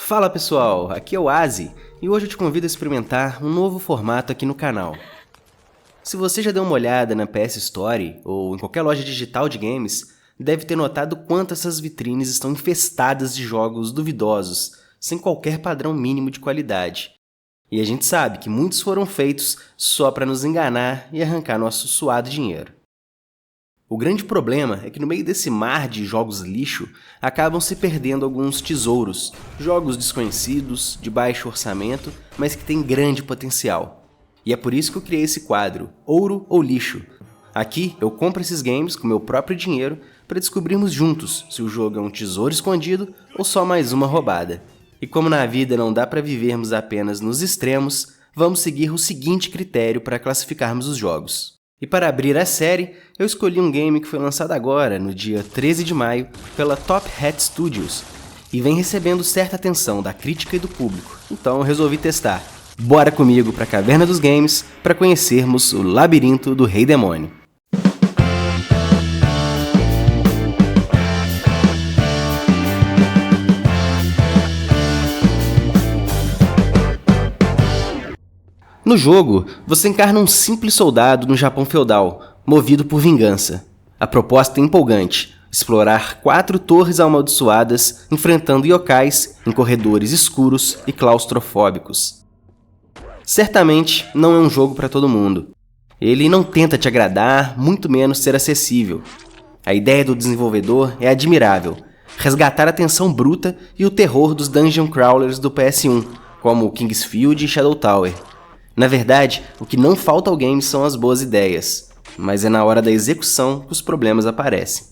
Fala pessoal, aqui é o Azi e hoje eu te convido a experimentar um novo formato aqui no canal. Se você já deu uma olhada na PS Store ou em qualquer loja digital de games, deve ter notado quanto essas vitrines estão infestadas de jogos duvidosos, sem qualquer padrão mínimo de qualidade. E a gente sabe que muitos foram feitos só para nos enganar e arrancar nosso suado dinheiro. O grande problema é que no meio desse mar de jogos lixo, acabam se perdendo alguns tesouros, jogos desconhecidos, de baixo orçamento, mas que têm grande potencial. E é por isso que eu criei esse quadro, Ouro ou Lixo. Aqui eu compro esses games com meu próprio dinheiro para descobrirmos juntos se o jogo é um tesouro escondido ou só mais uma roubada. E como na vida não dá para vivermos apenas nos extremos, vamos seguir o seguinte critério para classificarmos os jogos. E para abrir a série, eu escolhi um game que foi lançado agora, no dia 13 de maio, pela Top Hat Studios, e vem recebendo certa atenção da crítica e do público, então eu resolvi testar. Bora comigo para a Caverna dos Games para conhecermos o Labirinto do Rei Demônio. No jogo, você encarna um simples soldado no Japão feudal, movido por vingança. A proposta é empolgante, explorar 4 torres amaldiçoadas enfrentando yokais em corredores escuros e claustrofóbicos. Certamente não é um jogo para todo mundo. Ele não tenta te agradar, muito menos ser acessível. A ideia do desenvolvedor é admirável, resgatar a tensão bruta e o terror dos dungeon crawlers do PS1, como Kingsfield e Shadow Tower. Na verdade, o que não falta ao game são as boas ideias, mas é na hora da execução que os problemas aparecem.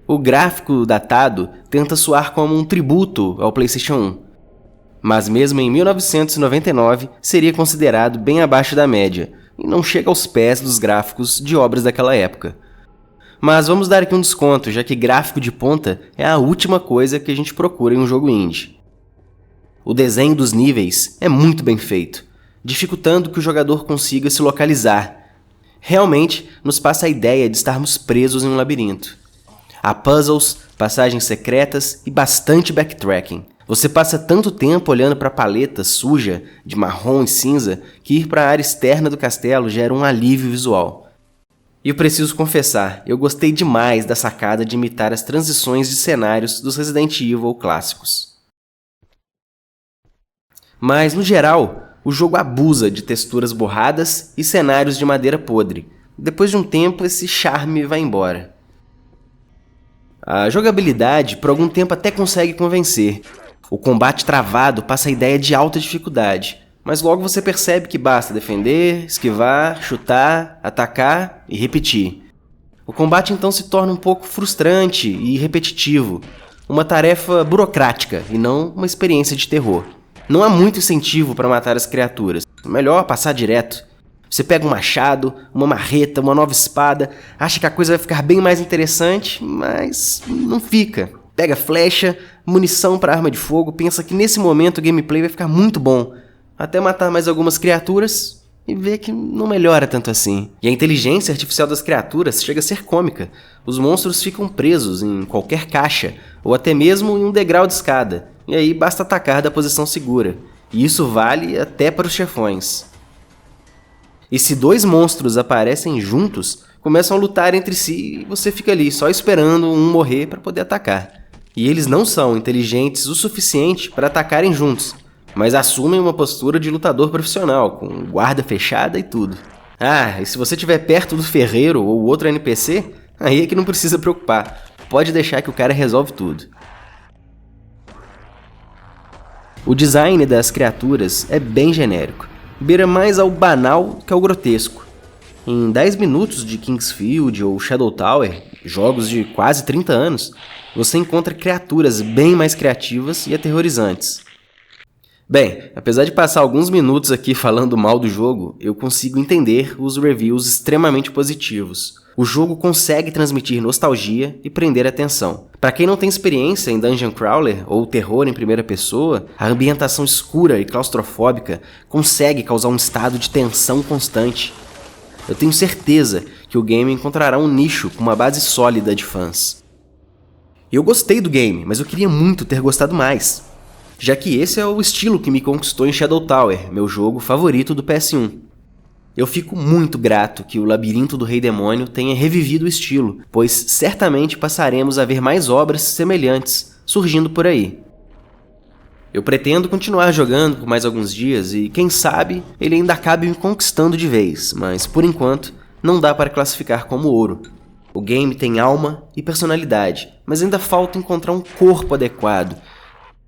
O gráfico datado tenta soar como um tributo ao PlayStation 1, mas mesmo em 1999 seria considerado bem abaixo da média, e não chega aos pés dos gráficos de obras daquela época. Mas vamos dar aqui um desconto, já que gráfico de ponta é a última coisa que a gente procura em um jogo indie. O desenho dos níveis é muito bem feito, dificultando que o jogador consiga se localizar. Realmente nos passa a ideia de estarmos presos em um labirinto. Há puzzles, passagens secretas e bastante backtracking. Você passa tanto tempo olhando para a paleta suja de marrom e cinza que ir para a área externa do castelo gera um alívio visual. E eu preciso confessar, eu gostei demais da sacada de imitar as transições de cenários dos Resident Evil clássicos. Mas, no geral, o jogo abusa de texturas borradas e cenários de madeira podre. Depois de um tempo, esse charme vai embora. A jogabilidade, por algum tempo, até consegue convencer. O combate travado passa a ideia de alta dificuldade, mas logo você percebe que basta defender, esquivar, chutar, atacar e repetir. O combate então se torna um pouco frustrante e repetitivo, uma tarefa burocrática e não uma experiência de terror. Não há muito incentivo para matar as criaturas, é melhor passar direto. Você pega um machado, uma marreta, uma nova espada, acha que a coisa vai ficar bem mais interessante, mas não fica. Pega flecha, munição para arma de fogo, pensa que nesse momento o gameplay vai ficar muito bom, até matar mais algumas criaturas e vê que não melhora tanto assim. E a inteligência artificial das criaturas chega a ser cômica. Os monstros ficam presos em qualquer caixa, ou até mesmo em um degrau de escada. E aí basta atacar da posição segura. E isso vale até para os chefões. E se 2 monstros aparecem juntos, começam a lutar entre si e você fica ali só esperando um morrer para poder atacar. E eles não são inteligentes o suficiente para atacarem juntos, mas assumem uma postura de lutador profissional, com guarda fechada e tudo. Ah, e se você estiver perto do ferreiro ou outro NPC, aí é que não precisa preocupar. Pode deixar que o cara resolve tudo. O design das criaturas é bem genérico, beira mais ao banal que ao grotesco. Em 10 minutos de Kingsfield ou Shadow Tower, jogos de quase 30 anos, você encontra criaturas bem mais criativas e aterrorizantes. Bem, apesar de passar alguns minutos aqui falando mal do jogo, eu consigo entender os reviews extremamente positivos. O jogo consegue transmitir nostalgia e prender a atenção. Para quem não tem experiência em Dungeon Crawler ou terror em primeira pessoa, a ambientação escura e claustrofóbica consegue causar um estado de tensão constante. Eu tenho certeza que o game encontrará um nicho com uma base sólida de fãs. Eu gostei do game, mas eu queria muito ter gostado mais. já que esse é o estilo que me conquistou em Shadow Tower, meu jogo favorito do PS1. Eu fico muito grato que o Labirinto do Rei Demônio tenha revivido o estilo, pois certamente passaremos a ver mais obras semelhantes surgindo por aí. Eu pretendo continuar jogando por mais alguns dias e, quem sabe, ele ainda acabe me conquistando de vez, mas por enquanto não dá para classificar como ouro. O game tem alma e personalidade, mas ainda falta encontrar um corpo adequado.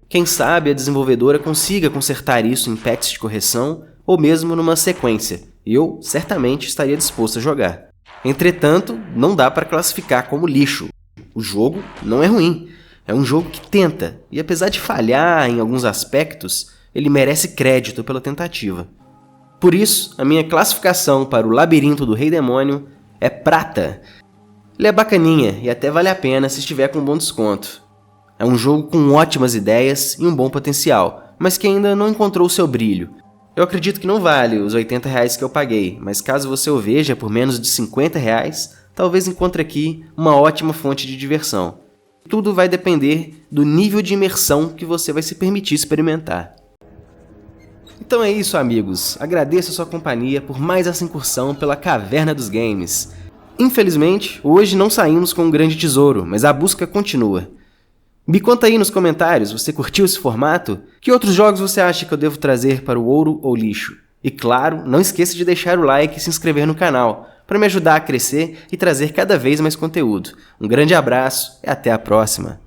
Quem sabe a desenvolvedora consiga consertar isso em patches de correção ou mesmo numa sequência, e eu certamente estaria disposto a jogar. Entretanto, não dá para classificar como lixo. O jogo não é ruim, é um jogo que tenta, e apesar de falhar em alguns aspectos, ele merece crédito pela tentativa. Por isso, a minha classificação para o Labirinto do Rei Demônio é prata. Ele é bacaninha e até vale a pena se estiver com um bom desconto. É um jogo com ótimas ideias e um bom potencial, mas que ainda não encontrou seu brilho. Eu acredito que não vale os R$80 que eu paguei, mas caso você o veja por menos de R$50, talvez encontre aqui uma ótima fonte de diversão. Tudo vai depender do nível de imersão que você vai se permitir experimentar. Então é isso, amigos. Agradeço a sua companhia por mais essa incursão pela Caverna dos Games. Infelizmente, hoje não saímos com um grande tesouro, mas a busca continua. Me conta aí nos comentários, você curtiu esse formato? Que outros jogos você acha que eu devo trazer para o ouro ou lixo? E claro, não esqueça de deixar o like e se inscrever no canal, para me ajudar a crescer e trazer cada vez mais conteúdo. Um grande abraço e até a próxima!